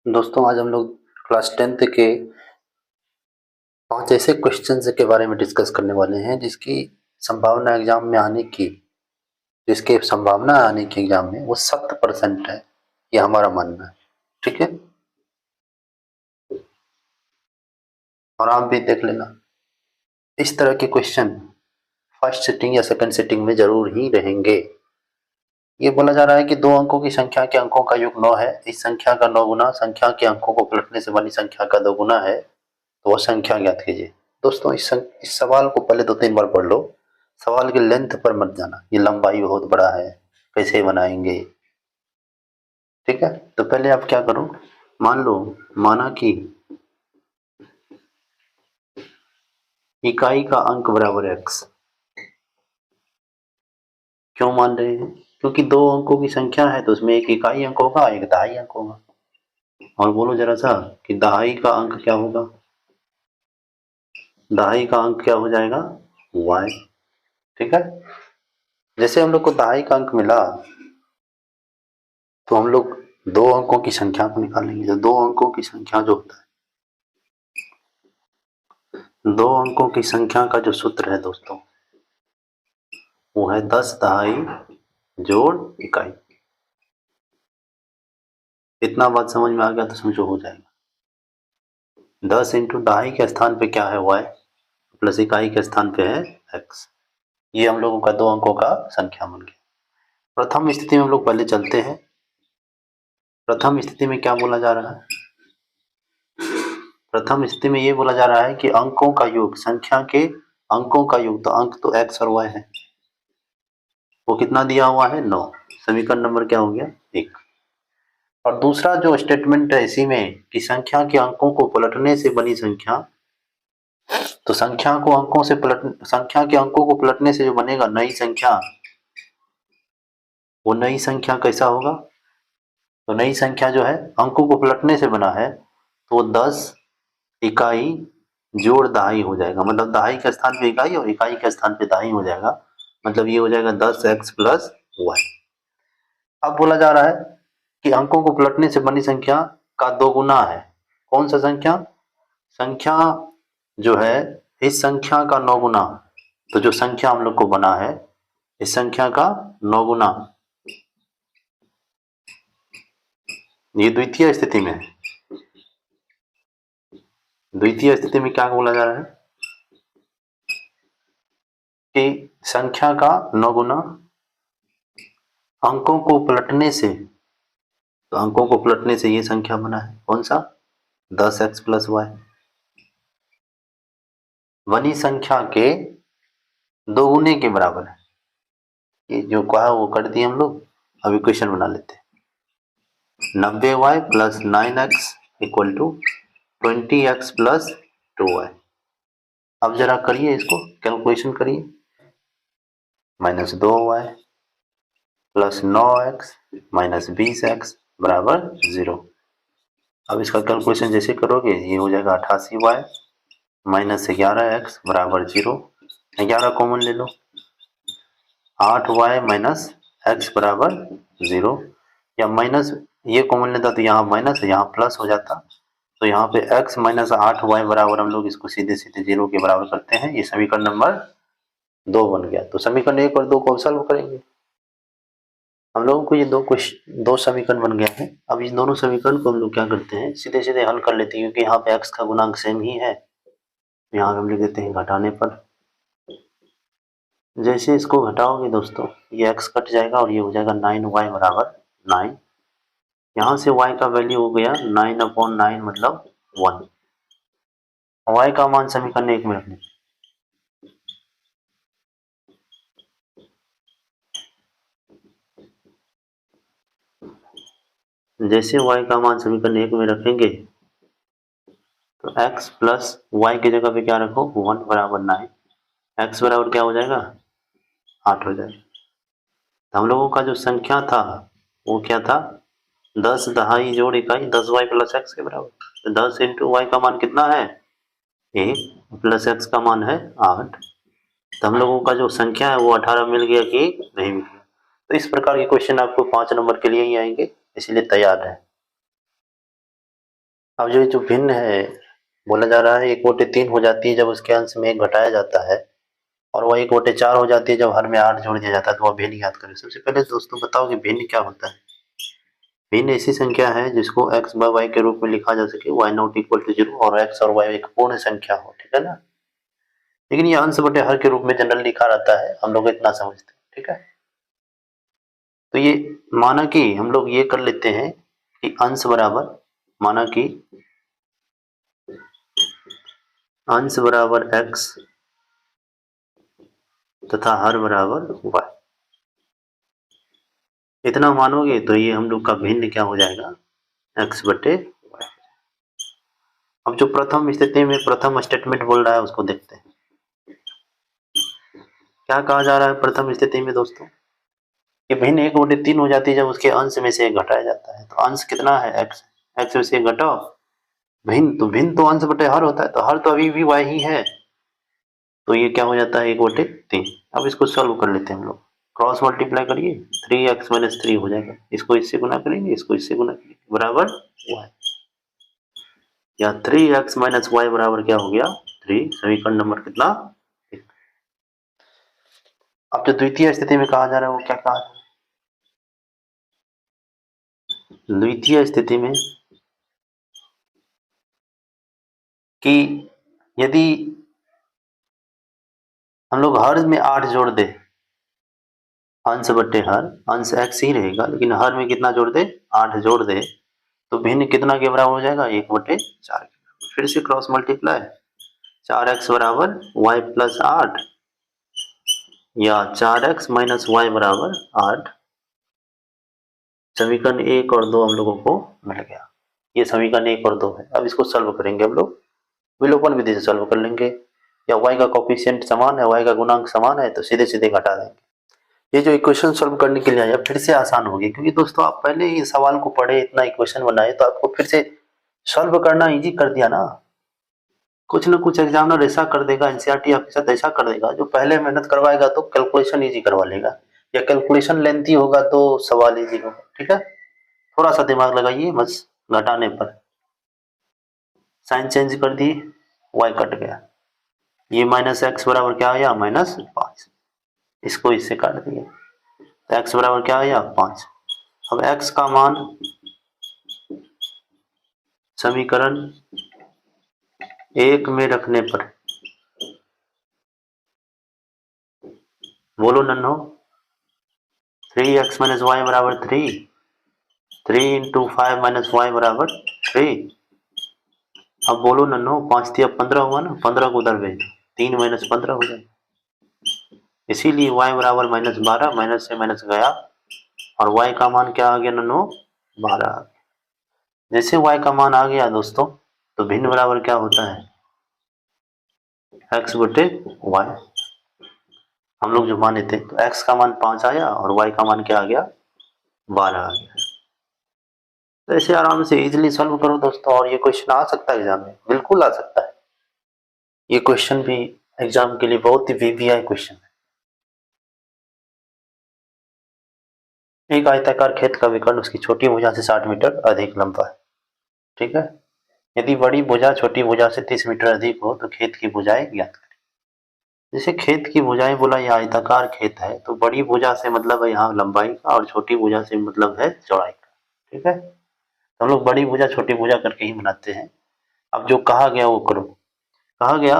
दोस्तों आज हम लोग क्लास 10th के 5 ऐसे क्वेश्चंस के बारे में डिस्कस करने वाले हैं संभावना एग्जाम में आने की जिसके संभावना आने की एग्जाम में वो 70% है। ये हमारा मानना है। ठीक है, और आप भी देख लेना। इस तरह के क्वेश्चन फर्स्ट सिटिंग या सेकंड सिटिंग में जरूर ही रहेंगे। ये बोला जा रहा है कि दो अंकों की संख्या के अंकों का योग 9 है। इस संख्या का 9 गुना संख्या के अंकों को पलटने से बनी संख्या का 2 गुना है, तो वह संख्या ज्ञात कीजिए। दोस्तों इस सवाल को पहले 2-3 बार पढ़ लो। सवाल की लेंथ पर मत जाना, ये लंबाई बहुत बड़ा है, कैसे बनाएंगे। ठीक है, तो पहले आप क्या करो, माना कि इकाई का अंक बराबर x। क्यों मान रहे हैं? क्योंकि दो अंकों की संख्या है तो उसमें एक इकाई अंक होगा, एक दहाई अंक होगा। और बोलो जरा सा कि दहाई का अंक क्या होगा? दहाई का अंक क्या हो जाएगा? y। ठीक है, जैसे हम लोग को दहाई का अंक मिला तो हम लोग दो अंकों की संख्या को निकालेंगे। तो दो अंकों की संख्या जो होता है, दो अंकों की संख्या का जो सूत्र है दोस्तों, वो है 10 दहाई जोड़ इकाई। इतना बात समझ में आ गया तो समझो हो जाएगा। 10 इंटू दहाई के स्थान पे क्या है? y, प्लस इकाई के स्थान पे है x। ये हम लोगों का दो अंकों का संख्या बन गया। प्रथम स्थिति में हम लोग पहले चलते हैं। प्रथम स्थिति में क्या बोला जा रहा है? प्रथम स्थिति में ये बोला जा रहा है कि अंकों का योग, संख्या के अंकों का योग, तो अंक तो x और y है, वो कितना दिया हुआ है? 9। समीकरण नंबर क्या हो गया? 1। और दूसरा जो स्टेटमेंट है इसी में कि संख्या के अंकों को पलटने से बनी संख्या, तो संख्या के अंकों को पलटने से जो बनेगा नई संख्या, वो नई संख्या कैसा होगा? तो नई संख्या जो है अंकों को पलटने से बना है, तो 10 इकाई जोड़ दहाई हो जाएगा। मतलब दहाई के स्थान पे इकाई और इकाई के स्थान पे दहाई हो जाएगा। मतलब ये हो जाएगा 10x प्लस वाई। अब बोला जा रहा है कि अंकों को पलटने से बनी संख्या का 2 गुना है। कौन सा संख्या? संख्या जो है इस संख्या का 9 गुना। तो जो संख्या हम लोग को बना है इस संख्या का 9 गुना, ये द्वितीय स्थिति में है। द्वितीय स्थिति में क्या बोला जा रहा है कि संख्या का 9 गुना अंकों को पलटने से, तो अंकों को पलटने से ये संख्या बना है। कौन सा? 10x plus Y. बनी संख्या के 2 गुने के बराबर है। ये जो कहा वो कर दिए हम लोग। अब इक्वेशन बना लेते हैं। 90y plus 9x equal to 20x plus 2y। अब जरा करिए इसको, कैलकुलेशन करिए। -2y plus 9x minus 20x बराबर 0। अब इसका कैलकुलेशन जैसे करोगे ये हो जाएगा 88y माइनस 11x बराबर 0। 11 कॉमन ले लो, 8y माइनस x बराबर 0। या माइनस ये कॉमन लेता तो यहाँ माइनस यहाँ प्लस हो जाता। तो यहाँ पे x माइनस 8y बराबर हम लोग इसको सीधे सीधे 0 के बराबर करते हैं। ये समीकरण नंबर 2 बन गया। तो समीकरण 1 और 2 को सॉल्व करेंगे। हम लोगों को ये दो समीकरण बन गया है। अब इस दोनों समीकरण को हम लोग क्या करते हैं, सीधे सीधे हल कर लेते हैं, क्योंकि यहाँ पे x का गुणांक सेम ही है। यहाँ हम लिख देते हैं घटाने पर। जैसे इसको घटाओगे दोस्तों, ये x कट जाएगा और ये हो जाएगा 9y बराबर 9। यहाँ से y का वैल्यू हो गया 9/9 मतलब 1। y का मान समीकरण 1 में रखने। जैसे y का मान समीकरण 1 में रखेंगे तो x प्लस y की जगह पे क्या रखो? 1 बराबर 9। x बराबर क्या हो जाएगा? 8 हो जाएगा। तो हम लोगों का जो संख्या था वो क्या था? 10 दहाई जोड़ इकाई 10y प्लस x के बराबर। तो 10 इंटू वाई का मान कितना है? 1 प्लस x का मान है 8। तो हम लोगों का जो संख्या है वो 18 मिल गया कि नहीं मिल गया? तो इस प्रकार के क्वेश्चन आपको 5 नंबर के लिए ही आएंगे, इसलिए तैयार है। अब जो भिन्न है बोला जा रहा है 1/3 हो जाती है जब उसके अंश में 1 घटाया जाता है, और वह 1/4 हो जाती है जब हर में 8 जोड़ दिया जाता है। तो वह भिन्न याद करें। सबसे पहले दोस्तों बताओ कि भिन्न क्या होता है। भिन्न ऐसी संख्या है जिसको x बाय y के रूप में लिखा जा सके, y नॉट इक्वल टू 0, और x और y एक पूर्ण संख्या हो, ठीक है ना। लेकिन ये अंश बटे हर के रूप में जनरल लिखा रहता है, हम लोग इतना समझते हैं, ठीक है। तो ये माना कि हम लोग ये कर लेते हैं कि अंश बराबर, माना कि अंश बराबर x तथा हर बराबर y, इतना मानोगे तो ये हम लोग का भिन्न क्या हो जाएगा, x बटे y। अब जो प्रथम स्थिति में प्रथम स्टेटमेंट बोल रहा है उसको देखते हैं। क्या कहा जा रहा है प्रथम स्थिति में दोस्तों, कि भिन्न 1/3 हो जाती है जब उसके अंश में से 1 घटाया जाता है। तो अंश कितना है x, x में से 1 घटाओ, भिन्न तो अंश बटे हर होता है, तो हर तो अभी भी y ही है, तो ये क्या हो जाता है 1/3। अब इसको सॉल्व कर लेते हैं हम लोग, क्रॉस मल्टीप्लाई करिए, 3x - 3 हो जाएगा। इसको इससे गुना करेंगे, इसको इससे गुना करेंगे, बराबर y, या 3x - y बराबर क्या हो गया 3। समीकरण नंबर कितना, अब जो द्वितीय स्थिति में कहा जा रहा है वो क्या कहा जा रहा है द्वितीय स्थिति में, कि यदि हम लोग हर में 8 जोड़ दे, अंश बटे हर, अंश x ही रहेगा लेकिन हर में कितना जोड़ दे 8 जोड़ दे, तो भिन्न कितना के बराबर हो जाएगा 1/4। फिर से क्रॉस मल्टीप्लाई, 4x बराबर y प्लस 8, या 4x - y बराबर 8। समीकरण 1 और 2 हम लोगों को मिल गया। ये समीकरण 1 और 2 है। अब इसको सॉल्व करेंगे हम लोग, विलोपन विधि से सॉल्व कर लेंगे, या y का कोफिशिएंट समान है, y का गुणांक समान है, तो सीधे सीधे घटा देंगे। ये जो इक्वेशन सॉल्व करने के लिए आया फिर से आसान होगी, क्योंकि दोस्तों आप पहले ही सवाल को पढ़े, इतना इक्वेशन बनाए, तो आपको फिर से सॉल्व करना इजी कर दिया ना। कुछ ना कुछ एग्जामिनर ऐसा कर देगा, एनसीईआरटी ऑफिसर ऐसा कर देगा, जो पहले मेहनत करवाएगा तो कैलकुलेशन इजी करवा लेगा, या कैलकुलेशन लेंथी होगा तो सवाल इजी होगा, ठीक है। थोड़ा सा दिमाग लगाइए बस, घटाने पर साइन चेंज कर दिए, y कट गया, ये -x बराबर क्या आया -5, इसको इससे काट दिया, तो x बराबर क्या आया 5। अब x का मान समीकरण 1 में रखने पर, बोलो नन्हो, 3x - y बराबर 3, 3 × 5 - y बराबर 3। अब बोलो नन्हो, 5 3 15 हुआ ना, 15 को उधर भेज दो, 3 - 15 हो जाएगा, इसीलिए y बराबर -12, माइनस से माइनस गया, और y का मान क्या आ गया नन्हो 12 आ गया। जैसे y का मान आ गया दोस्तों, तो भिन्न बराबर क्या होता है x बटे y, हम लोग जो माने थे, तो x का मान 5 आया और y का मान क्या आ गया 12 आ गया। तो ऐसे आराम से इजीली सॉल्व करो दोस्तों, और ये क्वेश्चन आ सकता है एग्जाम में, बिल्कुल आ सकता है। ये क्वेश्चन भी एग्जाम के लिए बहुत ही वीवीआई क्वेश्चन है। एक आयताकार खेत का विकर्ण उसकी छोटी भुजा से 60 मीटर अधिक लंबा है, ठीक है। यदि बड़ी भुजा छोटी भुजा से 30 मीटर अधिक हो तो खेत की भुजाएं ज्ञात करें। जैसे खेत की भुजाएं बोला, यह आयताकार खेत है, तो बड़ी भुजा से मतलब है यहाँ लंबाई का, और छोटी भुजा से मतलब है चौड़ाई का, ठीक है। तो हम लोग बड़ी भुजा छोटी भुजा करके ही बनाते हैं। अब जो कहा गया वो करो। कहा गया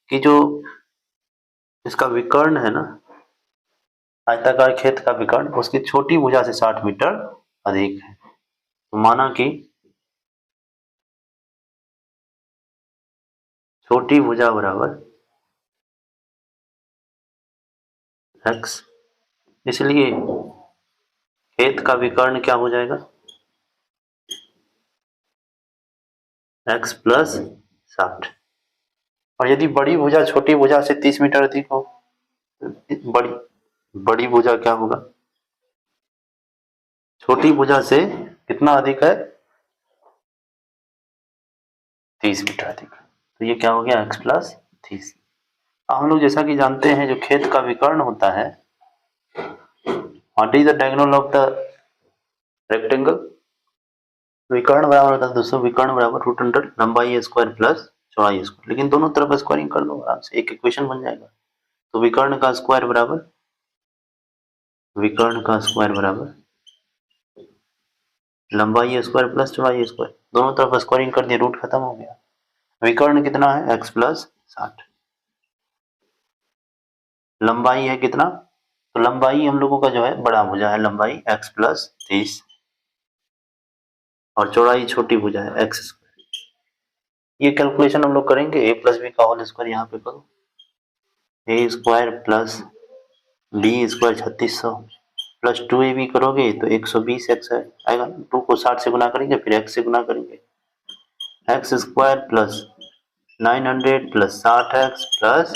कि जो इसका विकर्ण है ना, आयताकार खेत का विकर्ण उसकी छोटी भुजा से 60 मीटर अधिक है, तो माना कि छोटी भुजा बराबर x, इसलिए खेत का विकर्ण क्या हो जाएगा x प्लस 60। और यदि बड़ी भुजा छोटी भुजा से 30 मीटर अधिक हो, बड़ी बड़ी भुजा क्या होगा छोटी भुजा से कितना अधिक है 30 मीटर अधिक, तो ये क्या हो गया x प्लस 30। अब हम लोग जैसा कि जानते हैं जो खेत का विकर्ण होता है, what is the diagonal of the rectangle, विकर्ण बराबर होता है दोस्तों, विकर्ण बराबर रूट अंडर लंबाई स्क्वायर प्लस चौड़ाई स्क्वायर, लेकिन दोनों तरफ स्क्वायरिंग कर लो आराम से, एक इक्वेशन बन जाएगा। तो विकर्ण का स्क्वायर बराबर लंबाई स्क्वायर प्लस चौड़ाई स्क्वायर, दोनों तरफ स्क्वायरिंग कर दिया, रूट खत्म हो गया। विकर्ण कितना है x प्लस 60, लंबाई है कितना, तो लंबाई हम लोगों का जो है बड़ा भुजा है, लंबाई x प्लस 30 और चौड़ाई छोटी भुजा है x स्क्वायर। ये कैलकुलेशन हम लोग करेंगे, a प्लस बी का होल स्क्वायर यहाँ पे करो, a square plus b square 3600 plus 2ab करोगे तो 120x आएगा, 2 को 60 से गुना करेंगे फिर x से गुना करेंगे, x square plus 900 plus 60x plus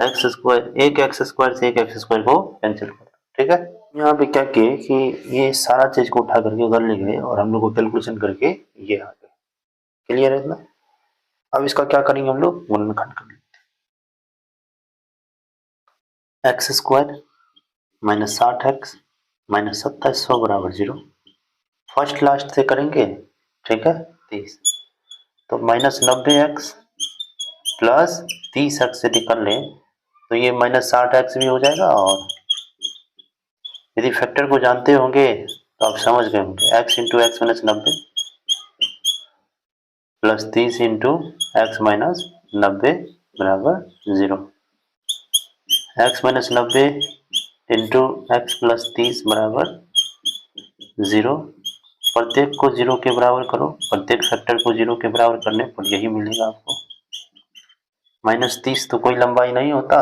x square, एक एक्स स्क्वायर से एक एक्स स्क्वायर को कैंसिल कर, ठीक है। यहाँ पे क्या किए कि ये सारा चीज को उठा करके उधर ले गए और हम लोग को कैलकुलेशन करके ये आ गए, क्लियर है इतना। अब इसका क्या करेंगे हम लोग, गुणनखंड कर लेते हैं। X square minus 60x minus 2700 बराबर 0, फर्स्ट लास्ट से करेंगे, ठीक है 30, तो माइनस 90x प्लस 30x यदि कर लें तो ये माइनस 60x भी हो जाएगा, और यदि फैक्टर को जानते होंगे तो आप समझ गए होंगे, x into x minus 90 plus 30 into x minus 90 बराबर 0, x minus 90 into x plus 30 बराबर 0, प्रत्येक को 0 के बराबर करो, प्रत्येक फैक्टर को 0 के बराबर करने पर यही मिलेगा आपको। माइनस 30 तो कोई लंबाई नहीं होता,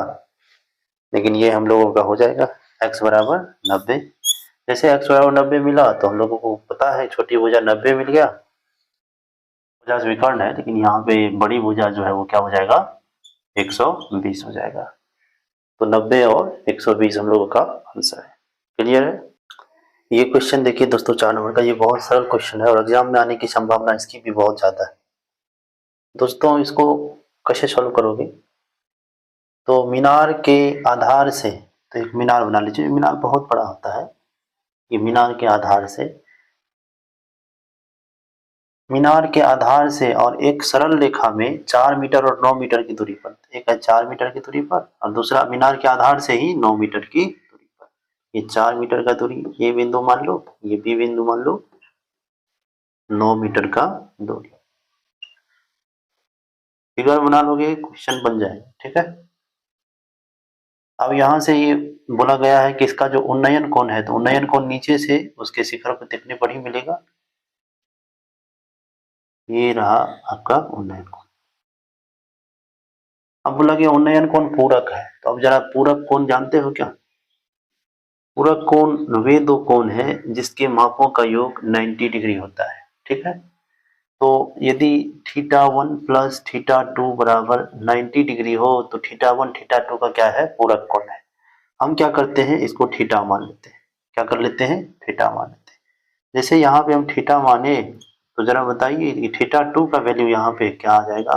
लेकिन ये हम लोगों का हो जाएगा x बराबर 90। जैसे x बराबर 90 मिला तो हम लोगों को पता है छोटी भुजा 90 मिल गया, भुजा विकर्ण है, लेकिन यहाँ पे बड़ी भुजा जो है वो क्या हो जाएगा 120 हो जाएगा। तो 90 और 120 हम लोगों का आंसर है, क्लियर है। ये क्वेश्चन देखिए दोस्तों 4 नंबर का, ये बहुत सरल क्वेश्चन है और एग्जाम में आने की संभावना इसकी भी बहुत ज्यादा है। दोस्तों इसको कैसे सॉल्व करोगे, तो मीनार के आधार से, तो एक मीनार बना लीजिए, मीनार बहुत बड़ा होता है, ये मीनार के आधार से और एक सरल रेखा में 4 मीटर और 9 मीटर की दूरी पर, एक है 4 मीटर की दूरी पर और दूसरा मीनार के आधार से ही 9 मीटर की दूरी पर, ये 4 मीटर का दूरी, ये बिंदु मान लो, ये बी बिंदु मान लो, 9 मीटर का दूरी, फिगर बना लोगे क्वेश्चन बन जाएगा, ठीक है। अब यहाँ से ये बोला गया है कि इसका जो उन्नयन कोण है, तो उन्नयन कोण नीचे से उसके शिखर को देखने पर ही मिलेगा, ये रहा आपका उन्नयन कोण। अब बोला गया उन्नयन कोण पूरक है, तो अब जरा पूरक कोण जानते हो क्या, पूरक कोण वे दो कोण है जिसके मापों का योग 90 डिग्री होता है, ठीक है। तो यदि θ1 प्लस θ2 बराबर 90 डिग्री हो तो θ1 θ2 का क्या है, पूरक कोण है। हम क्या करते हैं, इसको थीटा मान लेते हैं, क्या कर लेते हैं, थीटा मान लेते हैं। जैसे यहाँ पे हम थीटा माने तो जरा बताइए कि θ2 का वैल्यू यहाँ पे क्या आ जाएगा,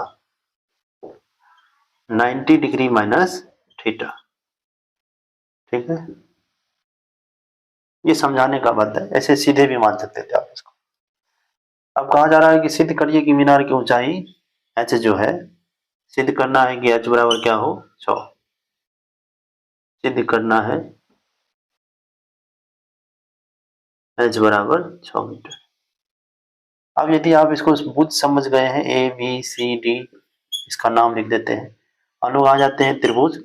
90 डिग्री माइनस थीटा, ठीक है। ये समझाने का बात है, ऐसे सीधे भी मान सकते थे आप इसको। अब कहा जा रहा है कि सिद्ध करिए कि मीनार की ऊंचाई h जो है, सिद्ध करना है कि h बराबर क्या हो 100, सिद्ध करना है h बराबर 100 मीटर। अब यदि आप इसको बुझ समझ गए हैं, ए बी सी डी, इसका नाम लिख देते हैं, हम लोग आ जाते हैं त्रिभुज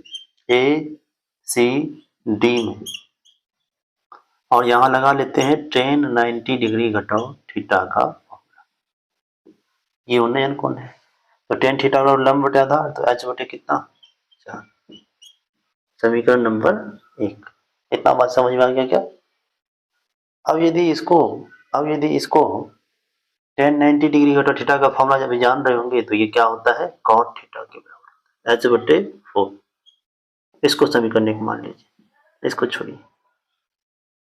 ए सी डी में, और यहाँ लगा लेते हैं tan 90 डिग्री घटाओ थीटा का फॉर्मूला, ये उन्नयन कोण है, तो tan थीटा का लंब बटे आधार, तो h बटे कितना 4, समीकरण नंबर 1। इतना बात समझ में आ गया क्या। अब यदि इसको tan 90 डिग्री घटा थीटा का फॉर्मूला जब जान रहे होंगे तो ये क्या होता है, cot थीटा के बराबर h बटे 4, इसको समीकरण 1 मान लीजिए, इसको छोड़िए।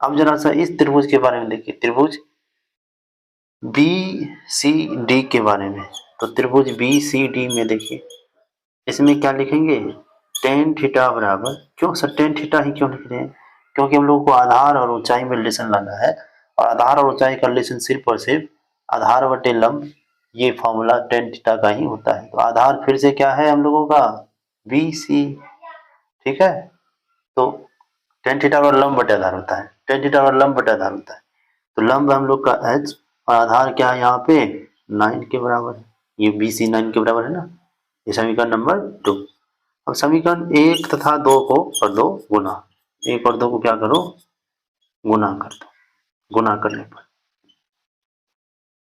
अब जरा सा इस त्रिभुज के बारे में देखिए, त्रिभुज बी सी डी के बारे में, तो त्रिभुज बी सी डी में देखिए, इसमें क्या लिखेंगे, tan थीटा बराबर, क्यों सर tan थीटा ही क्यों लिख रहे हैं, क्योंकि हम लोगों को आधार और ऊंचाई में रिलेशन लाना है, और आधार और ऊंचाई का रिलेशन सिर्फ और सिर्फ आधार बटे लंब, ये फॉर्मूला टेन थीटा का ही होता है। तो आधार फिर से क्या है हम लोगों का, BC, ठीक है। तो टेन थीटा और लंब बटे आधार होता है, टेन थीटा और लंब बटे आधार होता है। तो लंब हम लोग का h और आधार क्या है यहाँ पे 9 के बराबर है, ये BC 9 के बराबर है ना। ये समीकरण नंबर 2। अब समीकरण 1 तथा 2 को कर दो गुना, 1 और 2 को क्या करो, गुना कर दो। गुना करने पर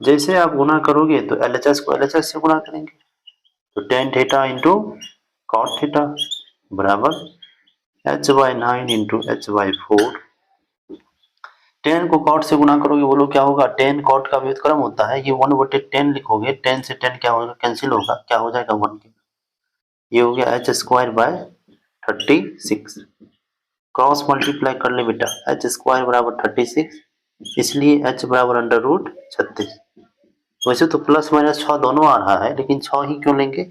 जैसे आप गुना करोगे तो LHS को LHS से गुना करेंगे, तो tan theta into cot theta बराबर h/9 इंटू h/4। टेन को कॉट से गुना करोगे, बोलो क्या होगा, टेन कॉट का व्युत्क्रम होता है, ये 1/10 लिखोगे, 10 से 10 क्या होगा, कैंसिल होगा, क्या हो जाएगा 1 के, ये हो गया h²/36। क्रॉस मल्टीप्लाई कर ले बेटा, h² बराबर 36, इसलिए h बराबर √36। वैसे तो प्लस माइनस 6 दोनों आ रहा है, लेकिन 6 ही क्यों लेंगे,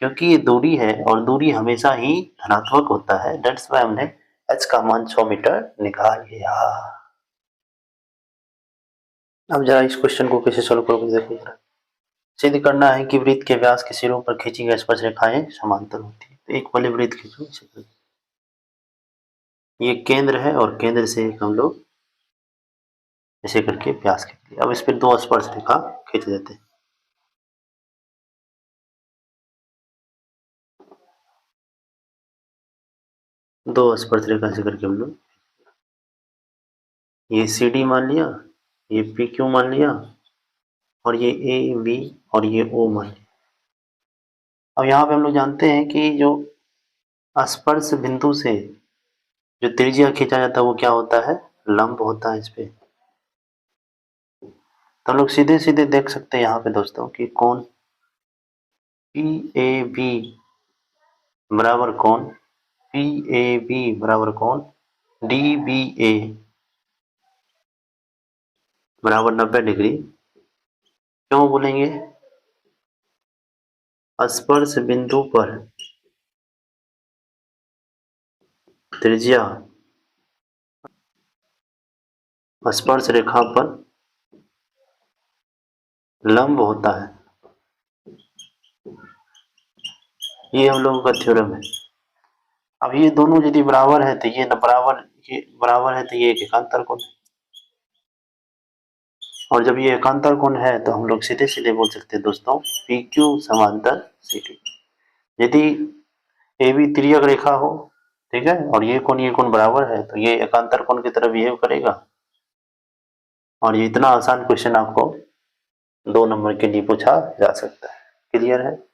क्योंकि ये दूरी है और दूरी हमेशा ही धनात्मक होता है, दैट्स व्हाई हमने h का मान 6 मीटर निकाल लिया। अब जरा इस क्वेश्चन को कैसे सोल्व करोगे देखो जरा। सिद्ध करना है कि वृत्त के व्यास के सिरों पर खींची गई स्पर्श रेखाएं समांतर होती है। तो एक पहले वृत्त खींचो, ये केंद्र है और केंद्र से हम लोग ऐसे करके व्यास खींच लिया। अब इस पर 2 स्पर्श रेखा खींच देते हैं। दो स्पर्श रेखा से करके हम लोग, ये CD मान लिया, ये PQ मान लिया, और ये AB और ये O मान लिया। अब यहाँ पे हम लोग जानते हैं कि जो स्पर्श बिंदु से जो त्रिज्या खींचा जाता है वो क्या होता है, लंब होता है इस पे। तो हम लोग सीधे सीधे देख सकते हैं यहाँ पे दोस्तों कि कोण PAB बराबर कोण PAB बराबर कोण DBA बराबर 90 डिग्री। क्यों बोलेंगे, स्पर्श बिंदु पर त्रिज्या स्पर्श रेखा पर लंब होता है, ये हम लोगों का थ्योरम है। अब ये दोनों यदि बराबर है तो ये बराबर है तो ये एक एकांतर कोण है, और जब ये एकांतर कोण है तो हम लोग सीधे सीधे बोल सकते हैं दोस्तों PQ समांतर CD। यदि AB तिर्यक रेखा हो, ठीक है, और ये कोण बराबर है तो ये एकांतर कोण की तरह बिहेव करेगा। और ये इतना आसान क्वेश्चन आपको 2 नंबर के लिए पूछा जा सकता है। क्लियर है।